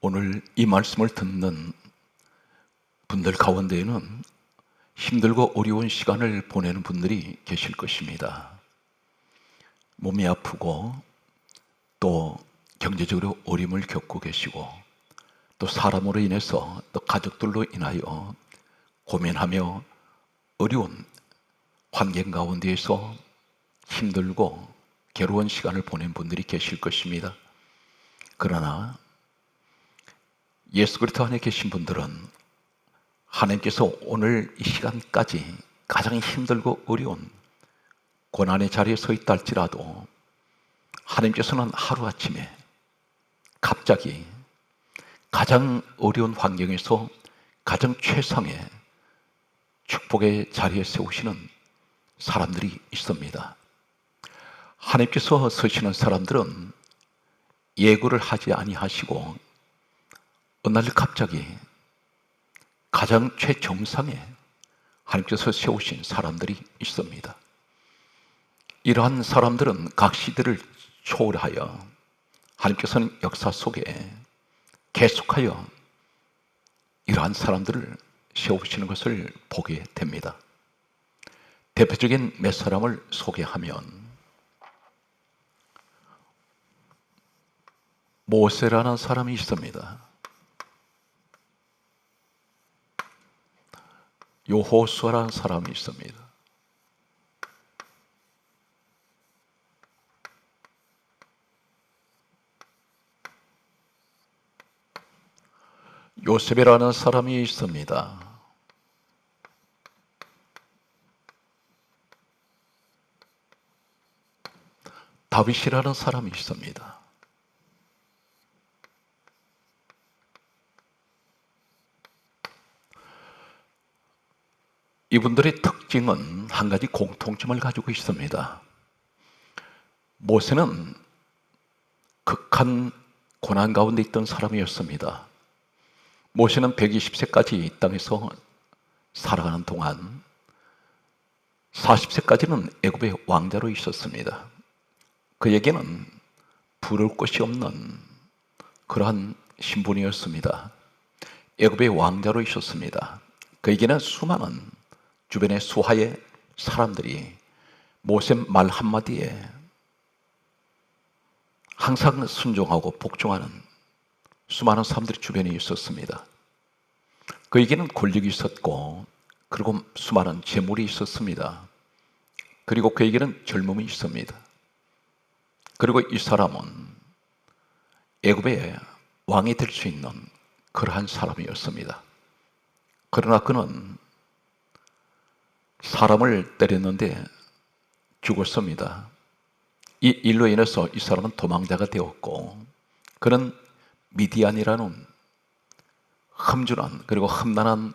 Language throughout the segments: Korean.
오늘 이 말씀을 듣는 분들 가운데에는 힘들고 어려운 시간을 보내는 분들이 계실 것입니다. 몸이 아프고 또 경제적으로 어려움을 겪고 계시고 또 사람으로 인해서 또 가족들로 인하여 고민하며 어려운 환경 가운데에서 힘들고 괴로운 시간을 보낸 분들이 계실 것입니다. 그러나 예수 그리스도 안에 계신 분들은 하나님께서 오늘 이 시간까지 가장 힘들고 어려운 고난의 자리에 서 있다 할지라도 하나님께서는 하루아침에 갑자기 가장 어려운 환경에서 가장 최상의 축복의 자리에 세우시는 사람들이 있습니다. 하나님께서 서시는 사람들은 예고를 하지 아니하시고 어느 날 갑자기 가장 최정상에 하나님께서 세우신 사람들이 있습니다. 이러한 사람들은 각 시대를 초월하여 하나님께서는 역사 속에 계속하여 이러한 사람들을 세우시는 것을 보게 됩니다. 대표적인 몇 사람을 소개하면 모세라는 사람이 있습니다. 여호수아라는 사람이 있습니다. 요셉이라는 사람이 있습니다. 다윗이라는 사람이 있습니다. 이분들의 특징은 한 가지 공통점을 가지고 있습니다. 모세는 극한 고난 가운데 있던 사람이었습니다. 모세는 120세까지 이 땅에서 살아가는 동안 40세까지는 애굽의 왕자로 있었습니다. 그에게는 부러울 것이 없는 그러한 신분이었습니다. 애굽의 왕자로 있었습니다. 그에게는 수많은 주변의 수하의 사람들이 모세 말 한마디에 항상 순종하고 복종하는 수많은 사람들이 주변에 있었습니다. 그에게는 권력이 있었고 그리고 수많은 재물이 있었습니다. 그리고 그에게는 젊음이 있습니다. 그리고 이 사람은 애굽의 왕이 될 수 있는 그러한 사람이었습니다. 그러나 그는 사람을 때렸는데 죽었습니다. 이 일로 인해서 이 사람은 도망자가 되었고 그는 미디안이라는 험준한 그리고 험난한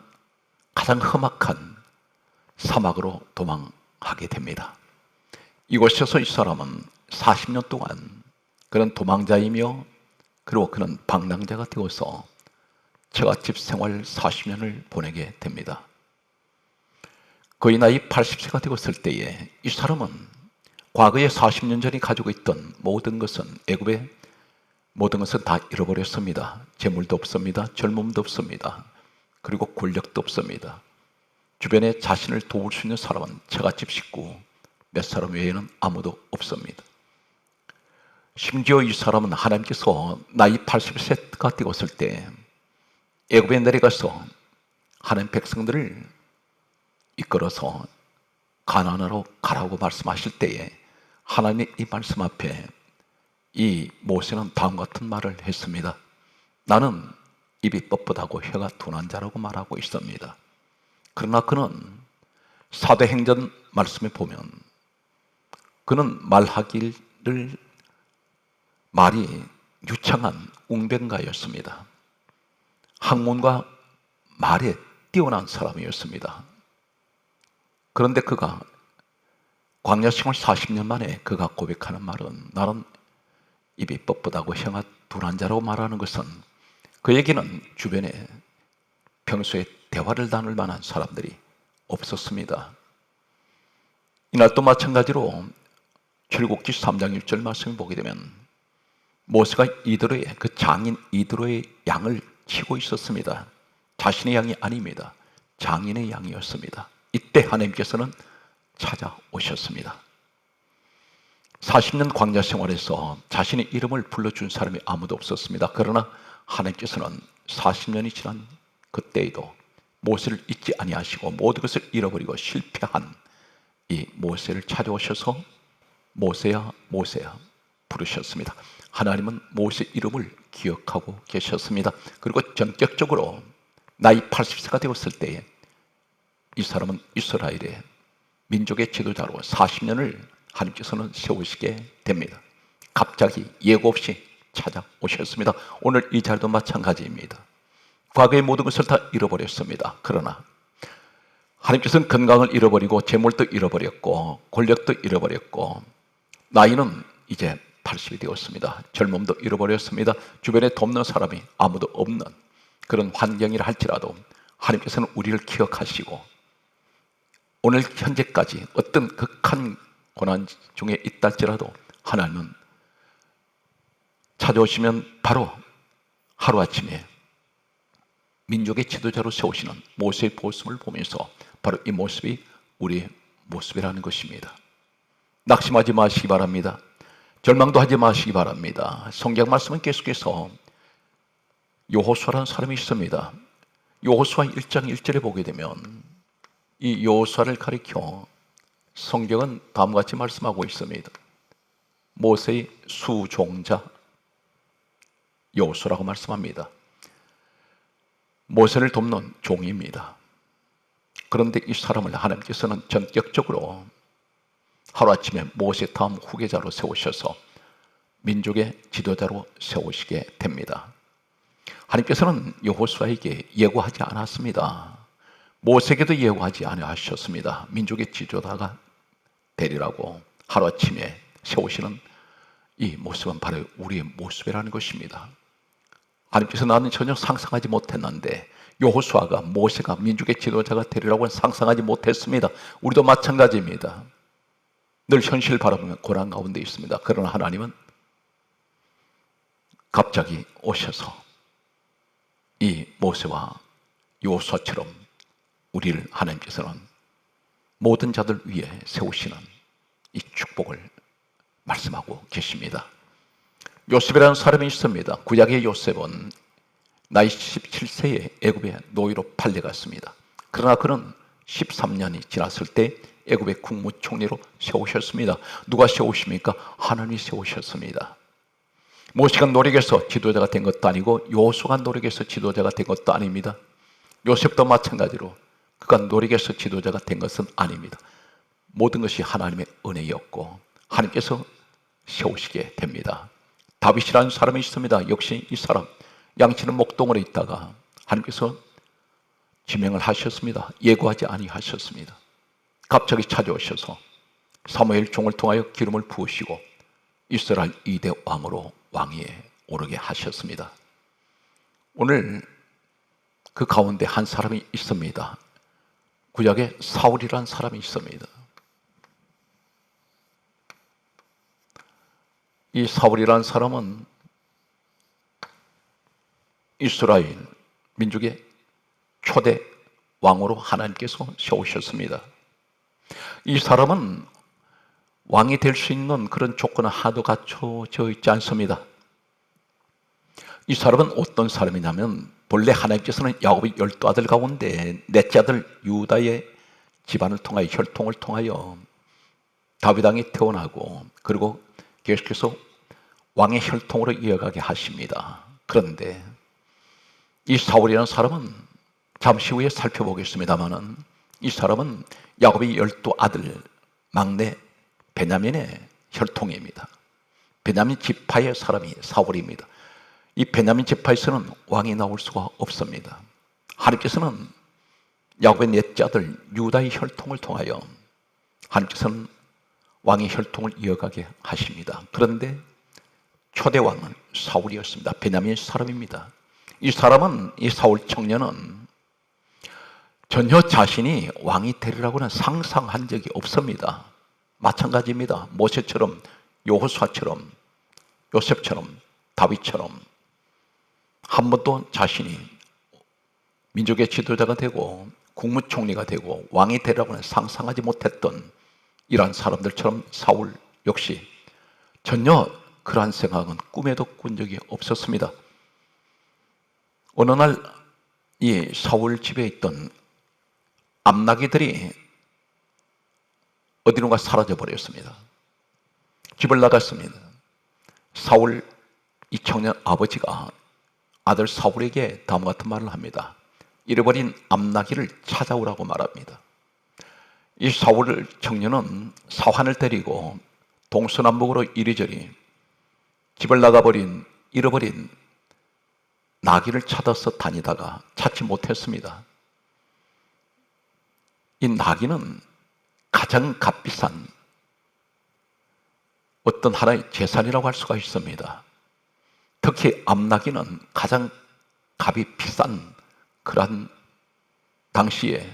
가장 험악한 사막으로 도망하게 됩니다. 이곳에서 이 사람은 40년 동안 그는 도망자이며 그리고 그는 방랑자가 되어서 처갓집 생활 40년을 보내게 됩니다. 그의 나이 80세가 되었을 때에 이 사람은 과거에 40년 전에 가지고 있던 모든 것은 애굽의 모든 것은 다 잃어버렸습니다. 재물도 없습니다. 젊음도 없습니다. 그리고 권력도 없습니다. 주변에 자신을 도울 수 있는 사람은 처갓집 식구 몇 사람 외에는 아무도 없습니다. 심지어 이 사람은 하나님께서 나이 80세가 되었을 때 애굽에 내려가서 하나님 백성들을 이끌어서 가나안으로 가라고 말씀하실 때에 하나님의 이 말씀 앞에 이 모세는 다음과 같은 말을 했습니다. 나는 입이 뻣뻣하고 혀가 둔한 자라고 말하고 있습니다. 그러나 그는 사도행전 말씀에 보면 그는 말하기를 말이 유창한 웅변가였습니다. 학문과 말에 뛰어난 사람이었습니다. 그런데 그가 광야 생활 40년 만에 그가 고백하는 말은 나는 입이 뻣뻣하고 혀가 둔한 자라고 말하는 것은 그에게는 주변에 평소에 대화를 나눌 만한 사람들이 없었습니다. 이날 또 마찬가지로 출애굽기 3장 1절 말씀을 보게 되면 모세가 이드로의 그 장인 이드로의 양을 치고 있었습니다. 자신의 양이 아닙니다. 장인의 양이었습니다. 이때 하나님께서는 찾아오셨습니다. 40년 광야 생활에서 자신의 이름을 불러준 사람이 아무도 없었습니다. 그러나 하나님께서는 40년이 지난 그때에도 모세를 잊지 아니하시고 모든 것을 잃어버리고 실패한 이 모세를 찾아오셔서 모세야 모세야 부르셨습니다. 하나님은 모세 이름을 기억하고 계셨습니다. 그리고 전격적으로 나이 80세가 되었을 때에 이 사람은 이스라엘의 민족의 지도자로 40년을 하나님께서는 세우시게 됩니다. 갑자기 예고 없이 찾아오셨습니다. 오늘 이 자리도 마찬가지입니다. 과거의 모든 것을 다 잃어버렸습니다. 그러나 하나님께서는 건강을 잃어버리고 재물도 잃어버렸고 권력도 잃어버렸고 나이는 이제 80이 되었습니다. 젊음도 잃어버렸습니다. 주변에 돕는 사람이 아무도 없는 그런 환경이라 할지라도 하나님께서는 우리를 기억하시고 오늘 현재까지 어떤 극한 고난 중에 있다 할지라도 하나님은 찾아오시면 바로 하루아침에 민족의 지도자로 세우시는 모세의 모습을 보면서 바로 이 모습이 우리의 모습이라는 것입니다. 낙심하지 마시기 바랍니다. 절망도 하지 마시기 바랍니다. 성경 말씀은 계속해서 여호수아라는 사람이 있습니다. 여호수아 1장 1절에 보게 되면 이 여호수아를 가리켜 성경은 다음과 같이 말씀하고 있습니다. 모세의 수종자 여호수아라고 말씀합니다. 모세를 돕는 종입니다. 그런데 이 사람을 하나님께서는 전격적으로 하루아침에 모세 다음 후계자로 세우셔서 민족의 지도자로 세우시게 됩니다. 하나님께서는 여호수아에게 예고하지 않았습니다. 모세에게도 예고하지 않으셨습니다. 민족의 지도자가 되리라고 하루아침에 세우시는 이 모습은 바로 우리의 모습이라는 것입니다. 하나님께서 나는 전혀 상상하지 못했는데 여호수아가 모세가 민족의 지도자가 되리라고는 상상하지 못했습니다. 우리도 마찬가지입니다. 늘 현실을 바라보면 고난 가운데 있습니다. 그러나 하나님은 갑자기 오셔서 이 모세와 여호수아처럼 우리를 하나님께서는 모든 자들 위에 세우시는 이 축복을 말씀하고 계십니다. 요셉이라는 사람이 있습니다. 구약의 요셉은 나이 17세에 애굽의 노예로 팔려갔습니다. 그러나 그는 13년이 지났을 때 애굽의 국무총리로 세우셨습니다. 누가 세우십니까? 하나님이 세우셨습니다. 모세가 노력해서 지도자가 된 것도 아니고 여호수아가 노력해서 지도자가 된 것도 아닙니다. 요셉도 마찬가지로 그가 노력해서 지도자가 된 것은 아닙니다. 모든 것이 하나님의 은혜였고 하나님께서 세우시게 됩니다. 다윗이라는 사람이 있습니다. 역시 이 사람 양치는 목동으로 있다가 하나님께서 지명을 하셨습니다. 예고하지 아니하셨습니다. 갑자기 찾아오셔서 사무엘 종을 통하여 기름을 부으시고 이스라엘 2대 왕으로 왕위에 오르게 하셨습니다. 오늘 그 가운데 한 사람이 있습니다. 구약에 사울이라는 사람이 있습니다. 이 사울이라는 사람은 이스라엘 민족의 초대 왕으로 하나님께서 세우셨습니다. 이 사람은 왕이 될 수 있는 그런 조건은 하나도 갖춰져 있지 않습니다. 이 사람은 어떤 사람이냐면 본래 하나님께서는 야곱의 12아들 가운데 넷째 아들 유다의 집안을 통하여 혈통을 통하여 다윗 왕이 태어나고 그리고 계속해서 왕의 혈통으로 이어가게 하십니다. 그런데 이 사울이라는 사람은 잠시 후에 살펴보겠습니다마는 이 사람은 야곱의 12아들 막내 베냐민의 혈통입니다. 베냐민 지파의 사람이 사울입니다. 이 베냐민 지파에서는 왕이 나올 수가 없습니다. 하나님께서는 야곱의 넷째 아들 유다의 혈통을 통하여 하나님께서는 왕의 혈통을 이어가게 하십니다. 그런데 초대 왕은 사울이었습니다. 베냐민 사람입니다. 이 사람은, 이 사울 청년은 전혀 자신이 왕이 되리라고는 상상한 적이 없습니다. 마찬가지입니다. 모세처럼, 여호수아처럼, 요셉처럼 다윗처럼 한 번도 자신이 민족의 지도자가 되고 국무총리가 되고 왕이 되라고는 상상하지 못했던 이러한 사람들처럼 사울 역시 전혀 그러한 생각은 꿈에도 꾼 적이 없었습니다. 어느 날 이 사울 집에 있던 암나기들이 어디론가 사라져 버렸습니다. 집을 나갔습니다. 사울 이 청년 아버지가 아들 사울에게 다음과 같은 말을 합니다. 잃어버린 암나기를 찾아오라고 말합니다. 이 사울 청년은 사환을 데리고 동서남북으로 이리저리 집을 나가버린 잃어버린 나귀를 찾아서 다니다가 찾지 못했습니다. 이 나귀는 가장 값비싼 어떤 하나의 재산이라고 할 수가 있습니다. 특히 암나귀는 가장 값이 비싼 그러한 당시에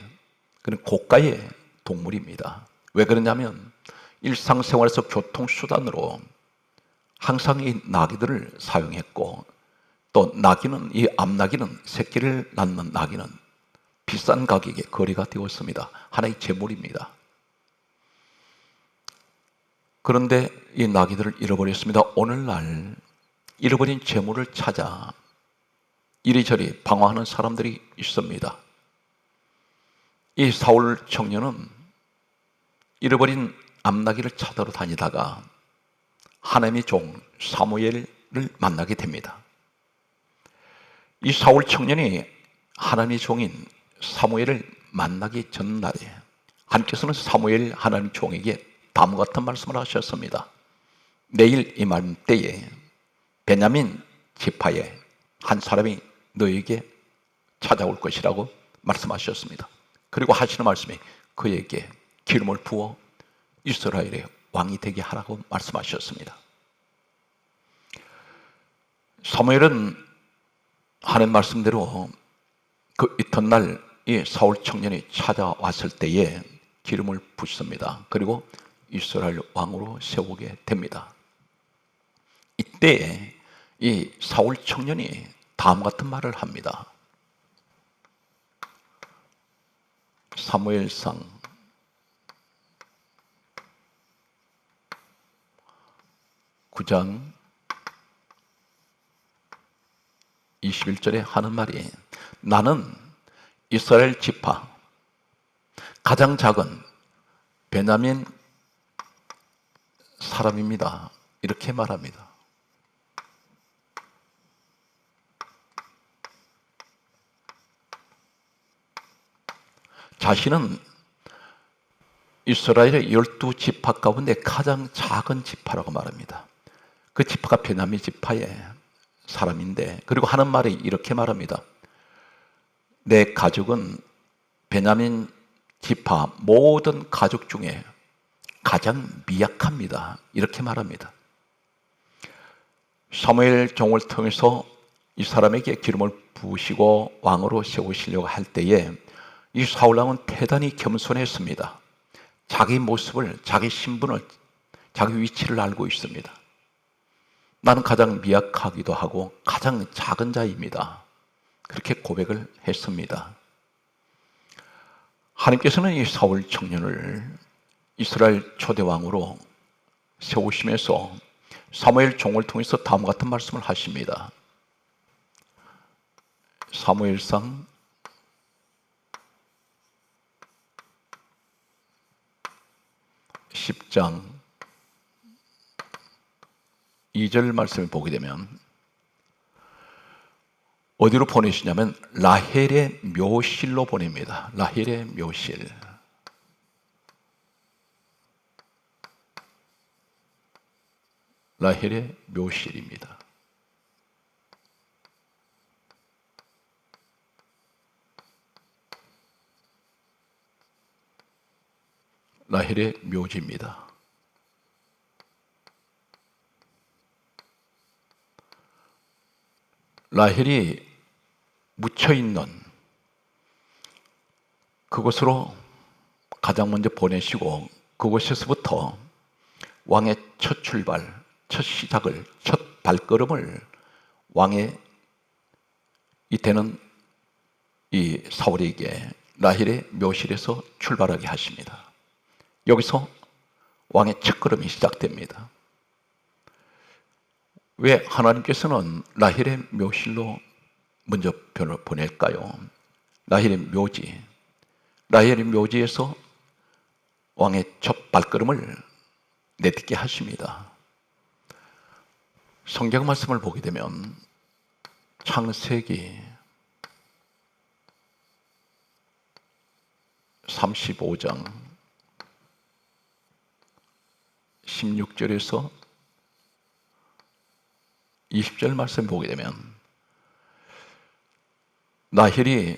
그런 고가의 동물입니다. 왜 그러냐면 일상생활에서 교통수단으로 항상 이 나귀들을 사용했고 또 나귀는 이 암나귀는 새끼를 낳는 나귀는 비싼 가격에 거래가 되었습니다. 하나의 재물입니다. 그런데 이 나귀들을 잃어버렸습니다. 오늘날 잃어버린 재물을 찾아 이리저리 방황하는 사람들이 있습니다. 이 사울 청년은 잃어버린 암나귀를 찾으러 다니다가 하나님의 종 사무엘을 만나게 됩니다. 이 사울 청년이 하나님의 종인 사무엘을 만나기 전날에 하나님께서는 사무엘 하나님 종에게 다음과 같은 말씀을 하셨습니다. 내일 이맘때에 베냐민 지파의 한 사람이 너에게 찾아올 것이라고 말씀하셨습니다. 그리고 하시는 말씀이 그에게 기름을 부어 이스라엘의 왕이 되게 하라고 말씀하셨습니다. 사무엘은 하는 말씀대로 그 이튿날 이 사울 청년이 찾아왔을 때에 기름을 붓습니다. 그리고 이스라엘 왕으로 세우게 됩니다. 이때 이 사울 청년이 다음 같은 말을 합니다. 사무엘상 9장 21절에 하는 말이 나는 이스라엘 지파 가장 작은 베냐민 사람입니다. 이렇게 말합니다. 자신은 이스라엘의 12지파 가운데 가장 작은 지파라고 말합니다. 그 지파가 베냐민 지파의 사람인데 그리고 하는 말이 이렇게 말합니다. 내 가족은 베냐민 지파 모든 가족 중에 가장 미약합니다. 이렇게 말합니다. 사무엘 종을 통해서 이 사람에게 기름을 부으시고 왕으로 세우시려고 할 때에 이 사울왕은 대단히 겸손했습니다. 자기 모습을, 자기 신분을, 자기 위치를 알고 있습니다. 나는 가장 미약하기도 하고 가장 작은 자입니다. 그렇게 고백을 했습니다. 하나님께서는 이 사울 청년을 이스라엘 초대왕으로 세우시면서 사무엘 종을 통해서 다음과 같은 말씀을 하십니다. 사무엘상 10장 2절 말씀을 보게 되면 어디로 보내시냐면 라헬의 묘실로 보냅니다. 라헬의 묘실. 라헬의 묘실입니다. 라헬의 묘지입니다. 라헬이 묻혀있는 그곳으로 가장 먼저 보내시고 그곳에서부터 왕의 첫 출발, 첫 시작을, 첫 발걸음을 왕의 이때는 이 사울에게 라헬의 묘실에서 출발하게 하십니다. 여기서 왕의 첫걸음이 시작됩니다. 왜 하나님께서는 라헬의 묘실로 먼저 보낼까요? 라헬의 묘지에서 왕의 첫 발걸음을 내딛게 하십니다. 성경 말씀을 보게 되면 창세기 35장 16절에서 20절 말씀 보게 되면 라헬이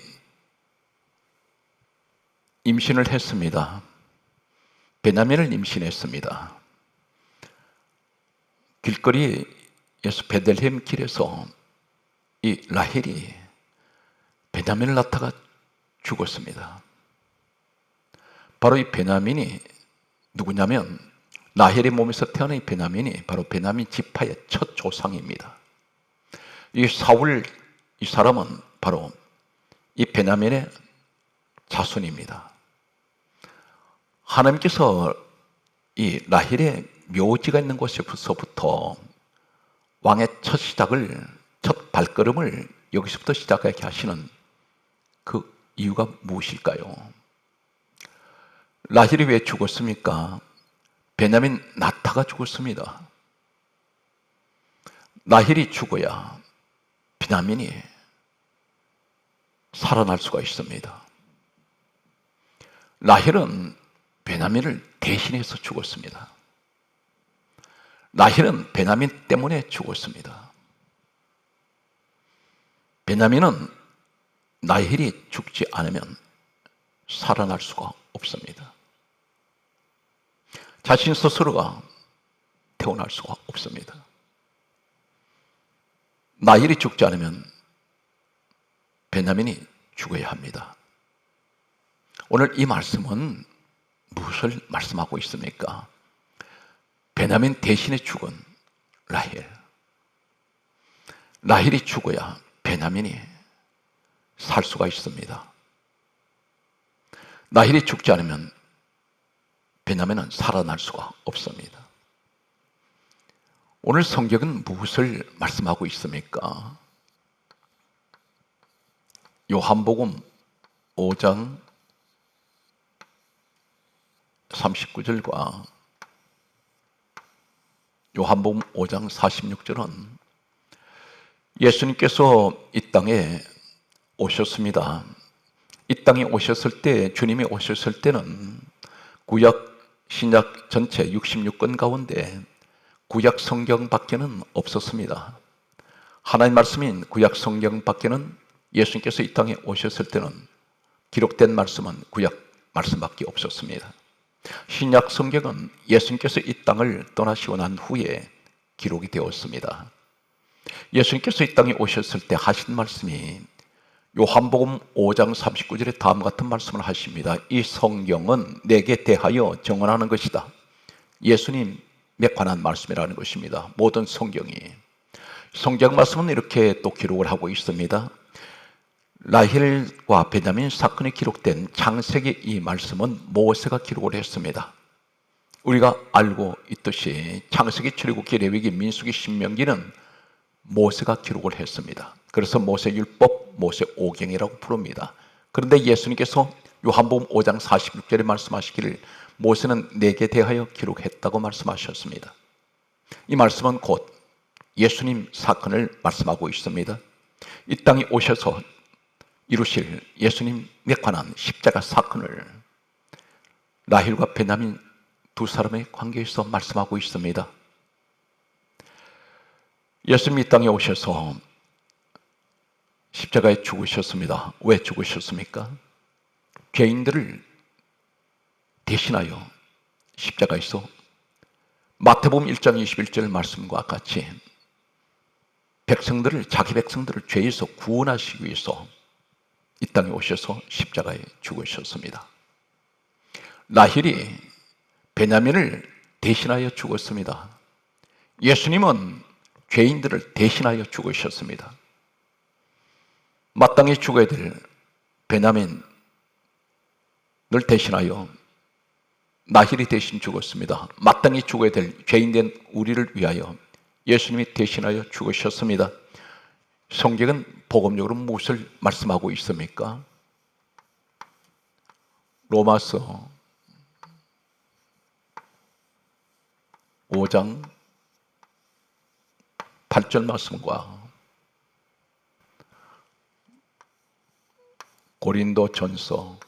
임신을 했습니다. 베냐민을 임신했습니다. 길거리에서 베들레헴 길에서 이 라헬이 베냐민을 낳다가 죽었습니다. 바로 이 베냐민이 누구냐면 라헬의 몸에서 태어난 이 베냐민이 바로 베냐민 지파의 첫 조상입니다. 이 사울 이 사람은 바로 이 베냐민의 자손입니다. 하나님께서 이 라헬의 묘지가 있는 곳에서부터 왕의 첫 발걸음을 여기서부터 시작하게 하시는 그 이유가 무엇일까요? 라헬이 왜 죽었습니까? 베냐민 낳다가 죽었습니다. 라헬이 죽어야 베냐민이 살아날 수가 있습니다. 라헬은 베냐민을 대신해서 죽었습니다. 라헬은 베냐민 때문에 죽었습니다. 베냐민은 라헬이 죽지 않으면 살아날 수가 없습니다. 자신 스스로가 태어날 수가 없습니다. 라헬이 죽지 않으면 베냐민이 죽어야 합니다. 오늘 이 말씀은 무엇을 말씀하고 있습니까? 베냐민 대신에 죽은 라헬이 죽어야 베냐민이 살 수가 있습니다. 라헬이 죽지 않으면 베냐민은 살아날 수가 없습니다. 오늘 성경은 무엇을 말씀하고 있습니까? 요한복음 5장 39절과 요한복음 5장 46절은 예수님께서 이 땅에 오셨습니다. 이 땅에 오셨을 때, 주님이 오셨을 때는 구약, 신약 전체 66권 가운데 구약 성경밖에는 없었습니다. 하나님 말씀인 구약 성경밖에는 예수님께서 이 땅에 오셨을 때는 기록된 말씀은 구약 말씀밖에 없었습니다. 신약 성경은 예수님께서 이 땅을 떠나시고 난 후에 기록이 되었습니다. 예수님께서 이 땅에 오셨을 때 하신 말씀이 요한복음 5장 39절에 다음 같은 말씀을 하십니다. 이 성경은 내게 대하여 증언하는 것이다. 예수님에 관한 말씀이라는 것입니다. 모든 성경이. 성경 말씀은 이렇게 또 기록을 하고 있습니다. 라헬과 베냐민 사건이 기록된 창세기 이 말씀은 모세가 기록을 했습니다. 우리가 알고 있듯이 창세기, 출애굽기, 레위기, 민수기, 신명기는 모세가 기록을 했습니다. 그래서 모세율법, 모세오경이라고 부릅니다. 그런데 예수님께서 요한복음 5장 46절에 말씀하시기를 모세는 내게 대하여 기록했다고 말씀하셨습니다. 이 말씀은 곧 예수님 사건을 말씀하고 있습니다. 이 땅에 오셔서 이루실 예수님에 관한 십자가 사건을 라헬과 베냐민 두 사람의 관계에서 말씀하고 있습니다. 예수님이 이 땅에 오셔서 십자가에 죽으셨습니다. 왜 죽으셨습니까? 죄인들을 대신하여 십자가에서 마태복음 1장 21절 말씀과 같이 자기 백성들을 죄에서 구원하시기 위해서 이 땅에 오셔서 십자가에 죽으셨습니다. 라헬이 베냐민을 대신하여 죽었습니다. 예수님은 죄인들을 대신하여 죽으셨습니다. 마땅히 죽어야 될 베냐민을 대신하여 나힐이 대신 죽었습니다. 마땅히 죽어야 될 죄인된 우리를 위하여 예수님이 대신하여 죽으셨습니다. 성경은 복음적으로 무엇을 말씀하고 있습니까? 로마서 5장 8절 말씀과 고린도전서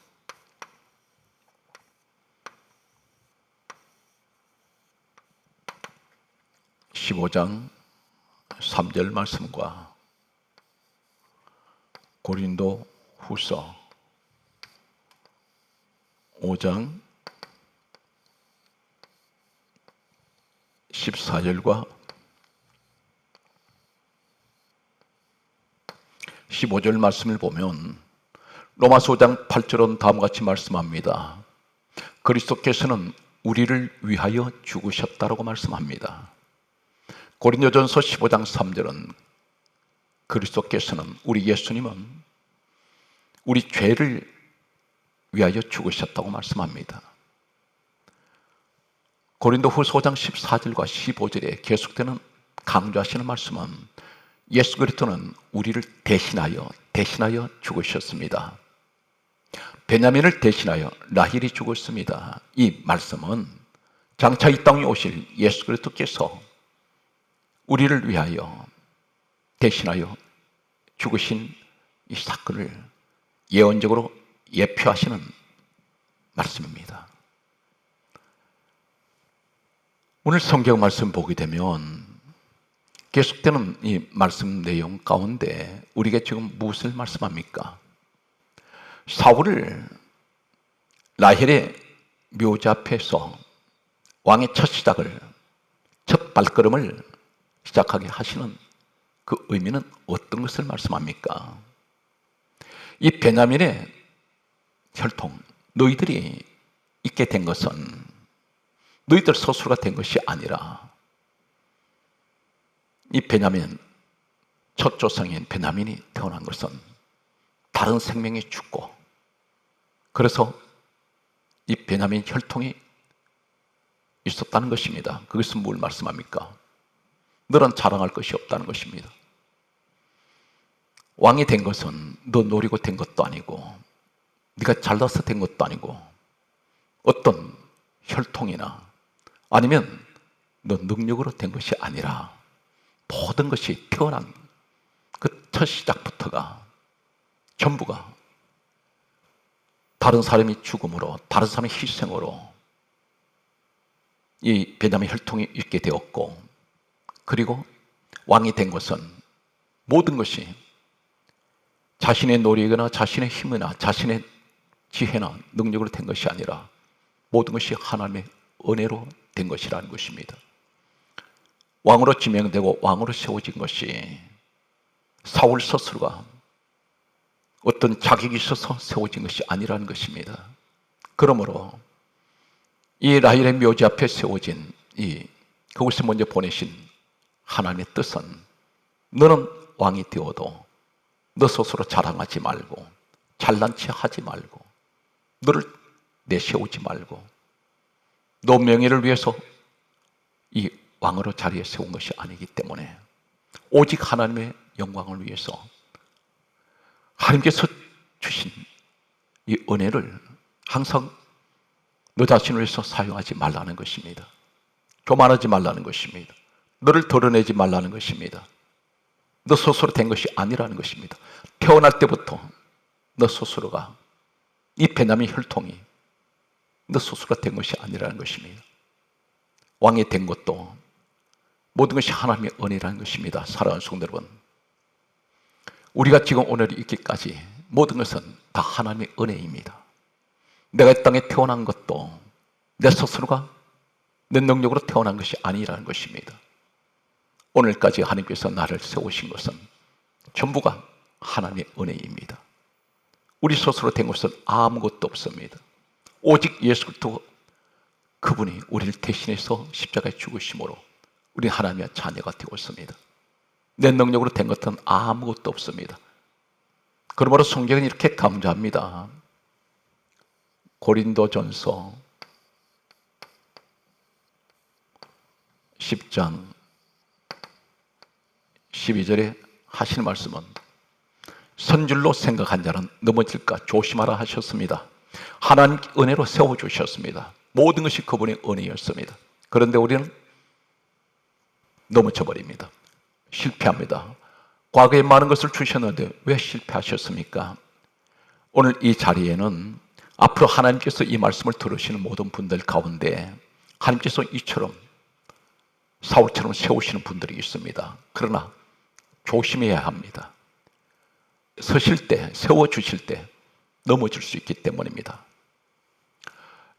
15장 3절 말씀과 고린도후서 5장 14절과 15절 말씀을 보면 로마서 5장 8절은 다음과 같이 말씀합니다. 그리스도께서는 우리를 위하여 죽으셨다라고 말씀합니다. 고린도전서 15장 3절은 그리스도께서는 우리 예수님은 우리 죄를 위하여 죽으셨다고 말씀합니다. 고린도후서 5장 14절과 15절에 계속되는 강조하시는 말씀은 예수 그리스도는 우리를 대신하여 죽으셨습니다. 베냐민을 대신하여 라헬이 죽었습니다. 이 말씀은 장차 이 땅에 오실 예수 그리스도께서 우리를 위하여 대신하여 죽으신 이 사건을 예언적으로 예표하시는 말씀입니다. 오늘 성경 말씀 보게 되면 계속되는 이 말씀 내용 가운데 우리에게 지금 무엇을 말씀합니까? 사울을 라헬의 묘지 앞에서 왕의 첫 시작을, 첫 발걸음을 시작하게 하시는 그 의미는 어떤 것을 말씀합니까? 이 베냐민의 혈통, 너희들이 있게 된 것은 너희들 스스로가 된 것이 아니라 이 베냐민, 첫 조상인 베냐민이 태어난 것은 다른 생명이 죽고, 그래서 이 베냐민 혈통이 있었다는 것입니다. 그것은 뭘 말씀합니까? 너는 자랑할 것이 없다는 것입니다. 왕이 된 것은 너 노리고 된 것도 아니고 네가 잘나서 된 것도 아니고 어떤 혈통이나 아니면 너 능력으로 된 것이 아니라 모든 것이 태어난 그 첫 시작부터가 전부가 다른 사람이 죽음으로, 다른 사람의 희생으로 이 베냐민 혈통이 있게 되었고, 그리고 왕이 된 것은 모든 것이 자신의 노력이나 자신의 힘이나 자신의 지혜나 능력으로 된 것이 아니라 모든 것이 하나님의 은혜로 된 것이라는 것입니다. 왕으로 지명되고 왕으로 세워진 것이 사울 스스로가 어떤 자격이 있어서 세워진 것이 아니라는 것입니다. 그러므로 이 라헬의 묘지 앞에 세워진 그곳에 먼저 보내신 하나님의 뜻은 너는 왕이 되어도 너 스스로 자랑하지 말고 잘난 체 하지 말고 너를 내세우지 말고 너 명예를 위해서 이 왕으로 자리에 세운 것이 아니기 때문에 오직 하나님의 영광을 위해서 하나님께서 주신 이 은혜를 항상 너 자신을 위해서 사용하지 말라는 것입니다. 교만하지 말라는 것입니다. 너를 드러내지 말라는 것입니다. 너 스스로 된 것이 아니라는 것입니다. 태어날 때부터 너 스스로가 이 베냐민 혈통이 너 스스로가 된 것이 아니라는 것입니다. 왕이 된 것도 모든 것이 하나님의 은혜라는 것입니다. 사랑하는 성도 여러분, 우리가 지금 오늘 있기까지 모든 것은 다 하나님의 은혜입니다. 내가 이 땅에 태어난 것도 내 스스로가 내 능력으로 태어난 것이 아니라는 것입니다. 오늘까지 하나님께서 나를 세우신 것은 전부가 하나님의 은혜입니다. 우리 스스로 된 것은 아무것도 없습니다. 오직 예수 그리스도 그분이 우리를 대신해서 십자가에 죽으심으로 우리 하나님의 자녀가 되었습니다. 내 능력으로 된 것은 아무것도 없습니다. 그러므로 성경은 이렇게 강조합니다. 고린도전서 10장 12절에 하시는 말씀은 선줄로 생각한 자는 넘어질까 조심하라 하셨습니다. 하나님 은혜로 세워주셨습니다. 모든 것이 그분의 은혜였습니다. 그런데 우리는 넘어져 버립니다. 실패합니다. 과거에 많은 것을 주셨는데 왜 실패하셨습니까? 오늘 이 자리에는 앞으로 하나님께서 이 말씀을 들으시는 모든 분들 가운데 하나님께서 이처럼 사울처럼 세우시는 분들이 있습니다. 그러나 조심해야 합니다. 서실 때, 세워주실 때 넘어질 수 있기 때문입니다.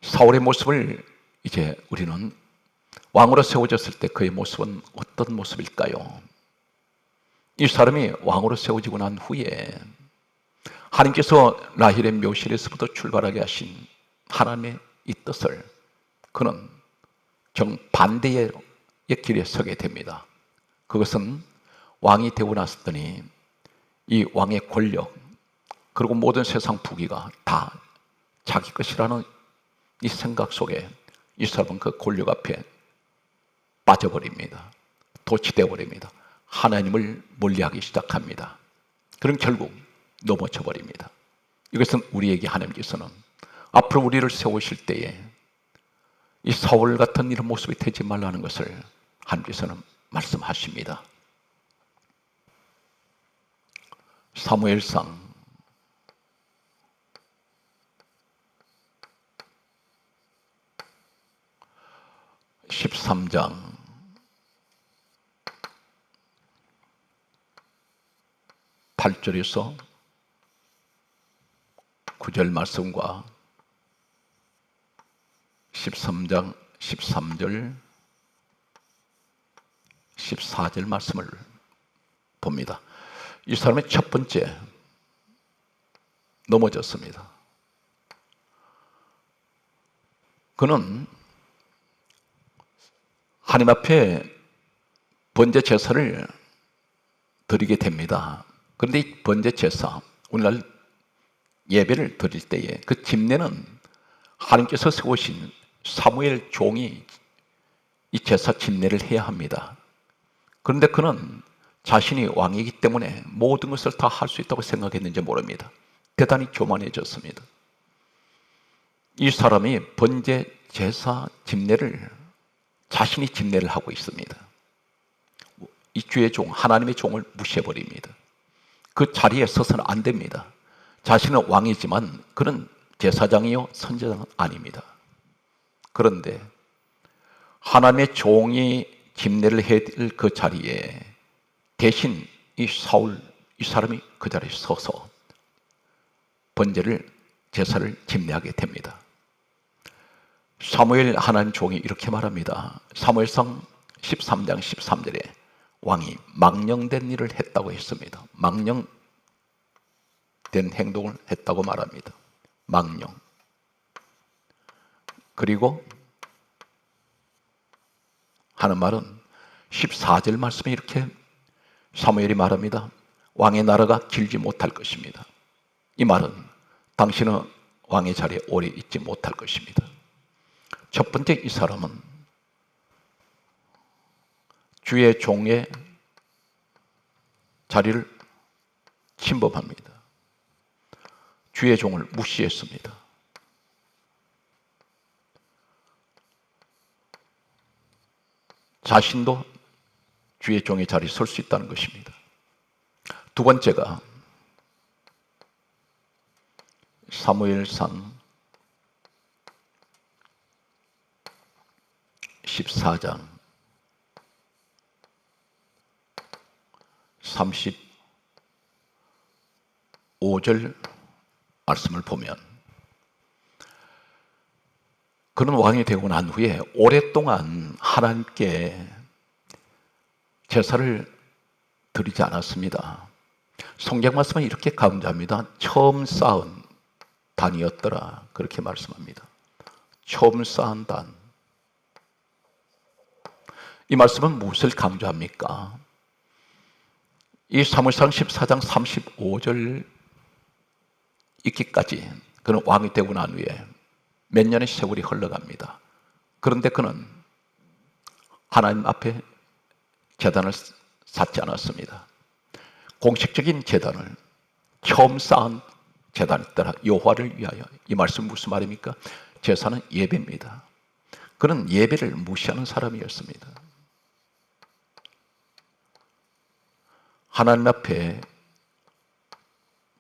사울의 모습을 이제 우리는 왕으로 세워졌을 때 그의 모습은 어떤 모습일까요? 이 사람이 왕으로 세워지고 난 후에 하나님께서 라헬의 묘실에서부터 출발하게 하신 하나님의 이 뜻을 그는 정반대의 길에 서게 됩니다. 그것은 왕이 되고 났더니 이 왕의 권력 그리고 모든 세상 부귀가 다 자기 것이라는 이 생각 속에 이 사람은 그 권력 앞에 빠져버립니다. 도취되어 버립니다. 하나님을 멀리하기 시작합니다. 그럼 결국 넘어져 버립니다. 이것은 우리에게 하나님께서는 앞으로 우리를 세우실 때에 이 사울 같은 이런 모습이 되지 말라는 것을 하나님께서는 말씀하십니다. 사무엘상 13장 8절에서 9절 말씀과 13장 13절 14절 말씀을 봅니다. 이 사람의 첫 번째 넘어졌습니다. 그는 하나님 앞에 번제 제사를 드리게 됩니다. 그런데 이 번제 제사, 오늘날 예배를 드릴 때에 그 집례는 하나님께서 세우신 사무엘 종이 이 제사 집례를 해야 합니다. 그런데 그는 자신이 왕이기 때문에 모든 것을 다 할 수 있다고 생각했는지 모릅니다. 대단히 교만해졌습니다. 이 사람이 번제 제사 집례를 자신이 집례를 하고 있습니다. 이 주의 종, 하나님의 종을 무시해버립니다. 그 자리에 서서는 안 됩니다. 자신은 왕이지만 그는 제사장이요 선제장은 아닙니다. 그런데 하나님의 종이 집례를 해야 될 그 자리에 대신 이 사울, 이 사람이 그 자리에 서서 번제를, 제사를 집례하게 됩니다. 사무엘 하나님 종이 이렇게 말합니다. 사무엘상 13장 13절에 왕이 망령된 일을 했다고 했습니다. 망령된 행동을 했다고 말합니다. 망령. 그리고 하는 말은 14절 말씀에 이렇게 사무엘이 말합니다. 왕의 나라가 길지 못할 것입니다. 이 말은 당신은 왕의 자리에 오래 있지 못할 것입니다. 첫 번째, 이 사람은 주의 종의 자리를 침범합니다. 주의 종을 무시했습니다. 자신도 주의 종의 자리에 설 수 있다는 것입니다. 두 번째가 사무엘상 14장 35절 말씀을 보면 그는 왕이 되고 난 후에 오랫동안 하나님께 제사를 드리지 않았습니다. 성경 말씀은 이렇게 강조합니다. 처음 쌓은 단이었더라. 그렇게 말씀합니다. 처음 쌓은 단. 이 말씀은 무엇을 강조합니까? 이 사무엘상 14장 35절 있기까지 그는 왕이 되고 난 후에 몇 년의 세월이 흘러갑니다. 그런데 그는 하나님 앞에 제단을 쌓지 않았습니다. 공식적인 제단을 처음 쌓은 제단이 있더라. 여호와를 위하여. 이 말씀 무슨 말입니까? 제사는 예배입니다. 그는 예배를 무시하는 사람이었습니다. 하나님 앞에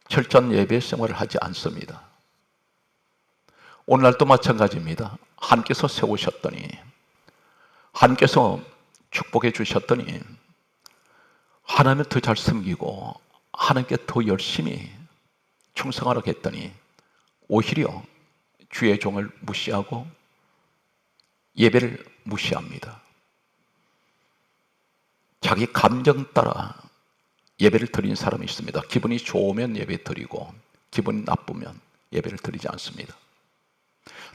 철저한 예배 생활을 하지 않습니다. 오늘날도 마찬가지입니다. 하나님께서 세우셨더니, 하나님께서 축복해 주셨더니 하나님을 더 잘 섬기고 하나님께 더 열심히 충성하라고 했더니 오히려 주의 종을 무시하고 예배를 무시합니다. 자기 감정 따라 예배를 드리는 사람이 있습니다. 기분이 좋으면 예배 드리고 기분이 나쁘면 예배를 드리지 않습니다.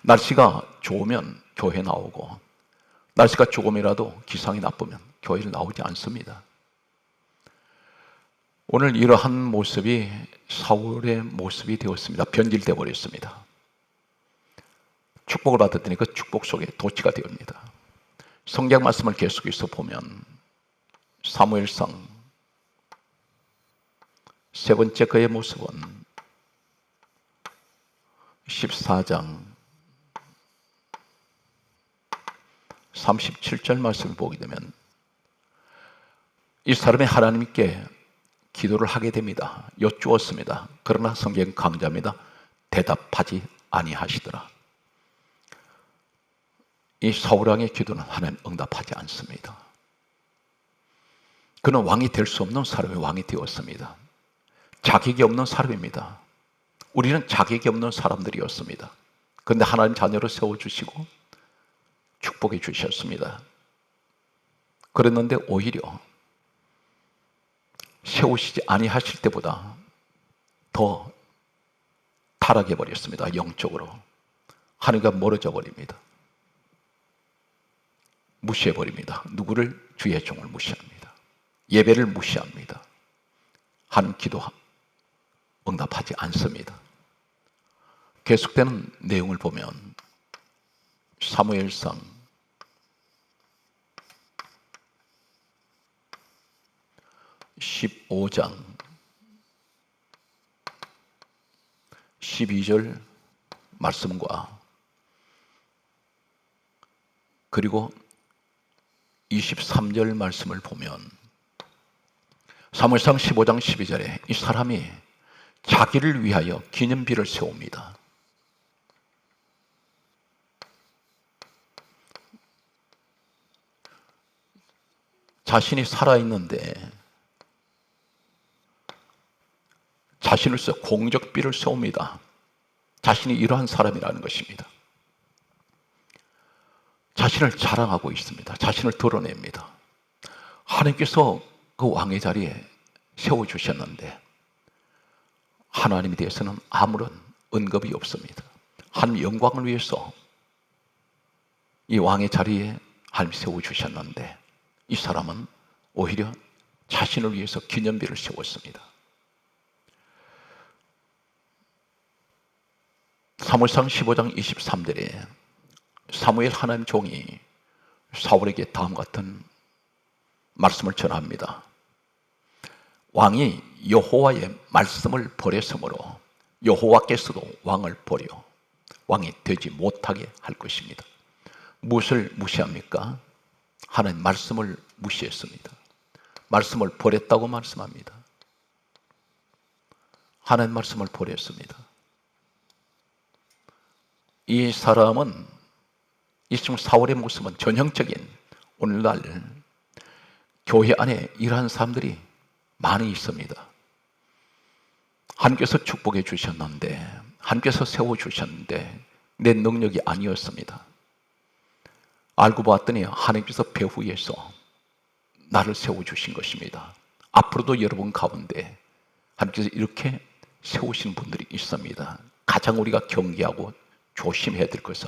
날씨가 좋으면 교회 나오고 날씨가 조금이라도 기상이 나쁘면 교회를 나오지 않습니다. 오늘 이러한 모습이 사울의 모습이 되었습니다. 변질되어 버렸습니다. 축복을 받았더니 그 축복 속에 도취가 되옵니다. 성경 말씀을 계속해서 보면 사무엘상 세 번째 그의 모습은 14장 37절 말씀을 보게 되면 이 사람이 하나님께 기도를 하게 됩니다. 여쭈었습니다. 그러나 성경 강조합니다. 대답하지 아니하시더라. 이 사울왕의 기도는 하나님 응답하지 않습니다. 그는 왕이 될 수 없는 사람이 왕이 되었습니다. 자격이 없는 사람입니다. 우리는 자격이 없는 사람들이었습니다. 그런데 하나님 자녀로 세워주시고 축복해 주셨습니다. 그랬는데 오히려 세우시지 아니하실 때보다 더 타락해 버렸습니다. 영적으로 하나님과 멀어져 버립니다. 무시해 버립니다. 누구를? 주의 종을 무시합니다. 예배를 무시합니다. 하나님 기도 응답하지 않습니다. 계속되는 내용을 보면 사무엘상 15장 12절 말씀과 그리고 23절 말씀을 보면 사무엘상 15장 12절에 이 사람이 자기를 위하여 기념비를 세웁니다. 자신이 살아있는데 자신으로서 공적비를 세웁니다. 자신이 이러한 사람이라는 것입니다. 자신을 자랑하고 있습니다. 자신을 드러냅니다. 하나님께서 그 왕의 자리에 세워주셨는데 하나님에 대해서는 아무런 언급이 없습니다. 하나님 영광을 위해서 이 왕의 자리에 하나님 세워주셨는데 이 사람은 오히려 자신을 위해서 기념비를 세웠습니다. 사무엘상 15장 23절에 사무엘 하나님 종이 사울에게 다음과 같은 말씀을 전합니다. 왕이 여호와의 말씀을 버렸으므로 여호와께서도 왕을 버려 왕이 되지 못하게 할 것입니다. 무엇을 무시합니까? 하나님 말씀을 무시했습니다. 말씀을 버렸다고 말씀합니다. 하나님 말씀을 버렸습니다. 이 사람은 이 지금 사울의 모습은 전형적인 오늘날 교회 안에 이러한 사람들이 많이 있습니다. 하나님께서 축복해 주셨는데 하나님께서 세워주셨는데 내 능력이 아니었습니다. 알고 봤더니 하나님께서 배후에서 나를 세워주신 것입니다. 앞으로도 여러분 가운데 하나님께서 이렇게 세우신 분들이 있습니다. 가장 우리가 경계하고 조심해야 될 것은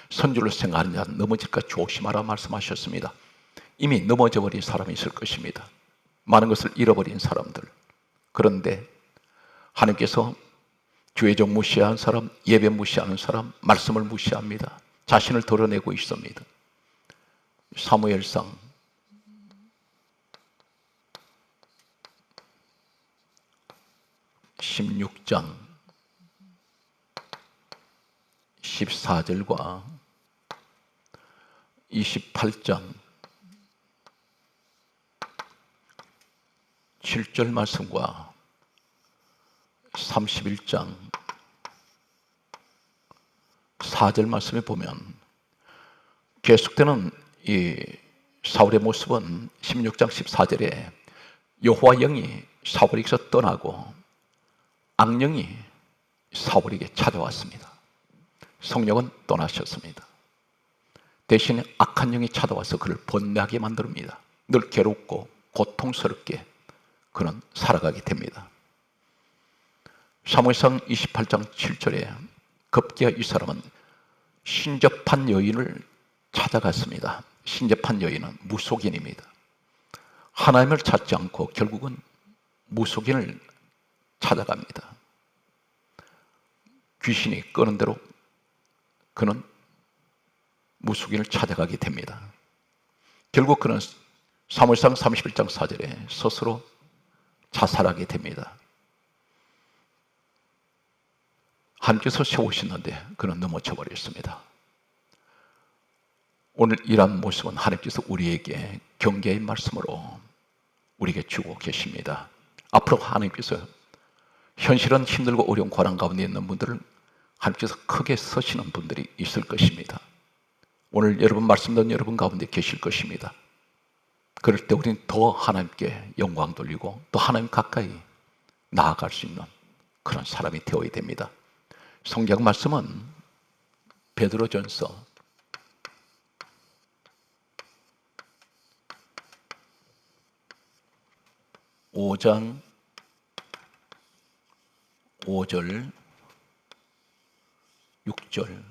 선줄로 생각하는 자는 넘어질까 조심하라 말씀하셨습니다. 이미 넘어져 버린 사람이 있을 것입니다. 많은 것을 잃어버린 사람들. 그런데 하나님께서 주의적 무시한 사람, 예배 무시하는 사람, 말씀을 무시합니다. 자신을 드러내고 있습니다. 사무엘상 16장 14절과 28장 7절 말씀과 31장 4절 말씀에 보면 계속되는 이 사울의 모습은 16장 14절에 여호와 영이 사울에게서 떠나고 악령이 사울에게 찾아왔습니다. 성령은 떠나셨습니다. 대신에 악한 영이 찾아와서 그를 번뇌하게 만듭니다. 늘 괴롭고 고통스럽게 그는 살아가게 됩니다. 사무엘상 28장 7절에 급기야 이 사람은 신접한 여인을 찾아갔습니다. 신접한 여인은 무속인입니다. 하나님을 찾지 않고 결국은 무속인을 찾아갑니다. 귀신이 끄는 대로 그는 무속인을 찾아가게 됩니다. 결국 그는 사무엘상 31장 4절에 스스로 자살하게 됩니다. 하나님께서 세우셨는데 그는 넘어져 버렸습니다. 오늘 이러한 모습은 하나님께서 우리에게 경계의 말씀으로 우리에게 주고 계십니다. 앞으로 하나님께서 현실은 힘들고 어려운 고난 가운데 있는 분들을 하나님께서 크게 서시는 분들이 있을 것입니다. 오늘 여러분 말씀 듣는 여러분 가운데 계실 것입니다. 그럴 때 우리는 더 하나님께 영광 돌리고 또 하나님 가까이 나아갈 수 있는 그런 사람이 되어야 됩니다. 성경 말씀은 베드로전서 5장 5절 6절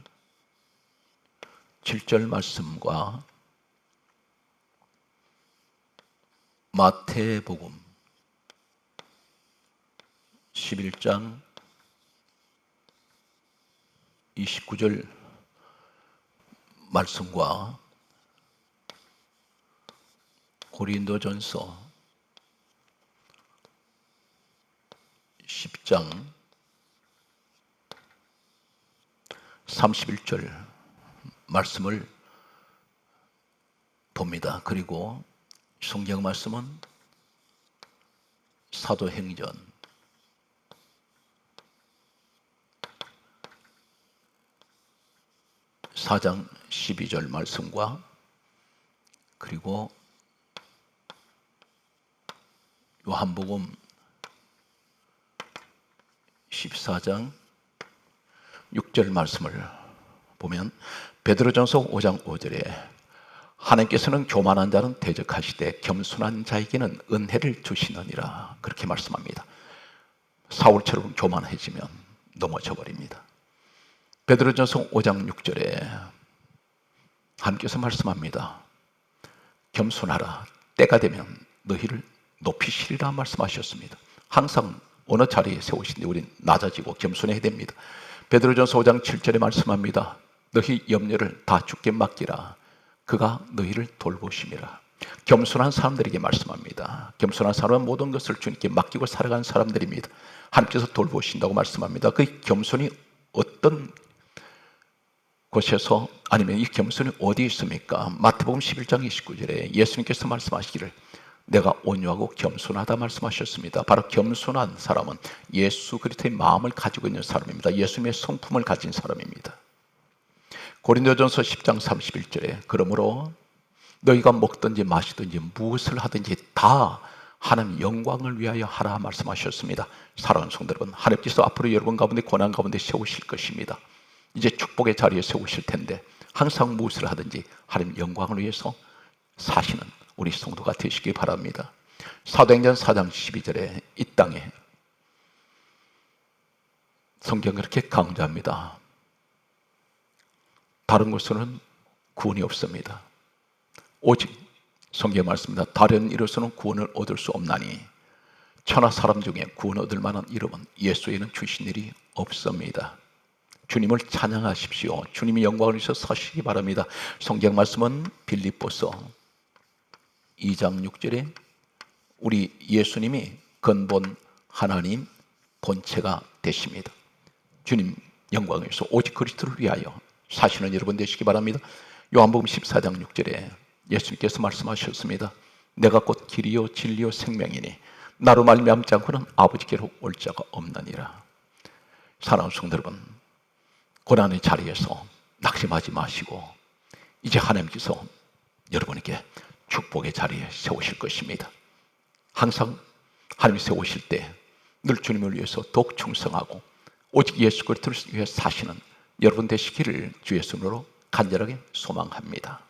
7절 말씀과 마태복음 11장 29절 말씀과 고린도전서 10장 31절 말씀을 봅니다. 그리고 성경 말씀은 사도행전 4장 12절 말씀과 그리고 요한복음 14장 6절 말씀을 보면 베드로전서 5장 5절에 하나님께서는 교만한 자는 대적하시되 겸손한 자에게는 은혜를 주시느니라 그렇게 말씀합니다. 사울처럼 교만해지면 넘어져 버립니다. 베드로전서 5장 6절에 하나님께서 말씀합니다. 겸손하라. 때가 되면 너희를 높이시리라 말씀하셨습니다. 항상 어느 자리에 세우신데 우린 낮아지고 겸손해야 됩니다. 베드로전서 5장 7절에 말씀합니다. 너희 염려를 다 주께 맡기라. 그가 너희를 돌보심이라. 겸손한 사람들에게 말씀합니다. 겸손한 사람은 모든 것을 주님께 맡기고 살아가는 사람들입니다. 하나님께서 돌보신다고 말씀합니다. 그 겸손이 어떤 곳에서 아니면 이 겸손이 어디에 있습니까? 마태복음 11장 29절에 예수님께서 말씀하시기를 내가 온유하고 겸손하다 말씀하셨습니다. 바로 겸손한 사람은 예수 그리스도의 마음을 가지고 있는 사람입니다. 예수님의 성품을 가진 사람입니다. 고린도전서 10장 31절에 그러므로 너희가 먹든지 마시든지 무엇을 하든지 다 하나님 영광을 위하여 하라 말씀하셨습니다. 사랑하는 성도 여러분, 하나님께서 앞으로 여러분 가운데 고난 가운데 세우실 것입니다. 이제 축복의 자리에 세우실 텐데 항상 무엇을 하든지 하나님 영광을 위해서 사시는 우리 성도가 되시기 바랍니다. 사도행전 4장 12절에 이 땅에 성경이 그렇게 강조합니다. 다른 곳에는 구원이 없습니다. 오직 성경 말씀입니다. 다른 이로서는 구원을 얻을 수 없나니 천하 사람 중에 구원 얻을 만한 이름은 예수에는 주신 일이 없습니다. 주님을 찬양하십시오. 주님이 영광을 위해서 서시기 바랍니다. 성경 말씀은 빌립보서 2장 6절에 우리 예수님이 근본 하나님 본체가 되십니다. 주님 영광을 위해서 오직 그리스도를 위하여 사시는 여러분 되시기 바랍니다. 요한복음 14장 6절에 예수님께서 말씀하셨습니다. 내가 곧 길이요 진리요 생명이니 나로 말미암지 않고는 아버지께로 올 자가 없느니라. 사랑하는 성도 여러분, 고난의 자리에서 낙심하지 마시고 이제 하나님께서 여러분에게 축복의 자리에 세우실 것입니다. 항상 하나님이 세우실 때 늘 주님을 위해서 더욱 충성하고 오직 예수 그리스도를 위해 사시는 여러분 되시기를 주의 손으로 간절하게 소망합니다.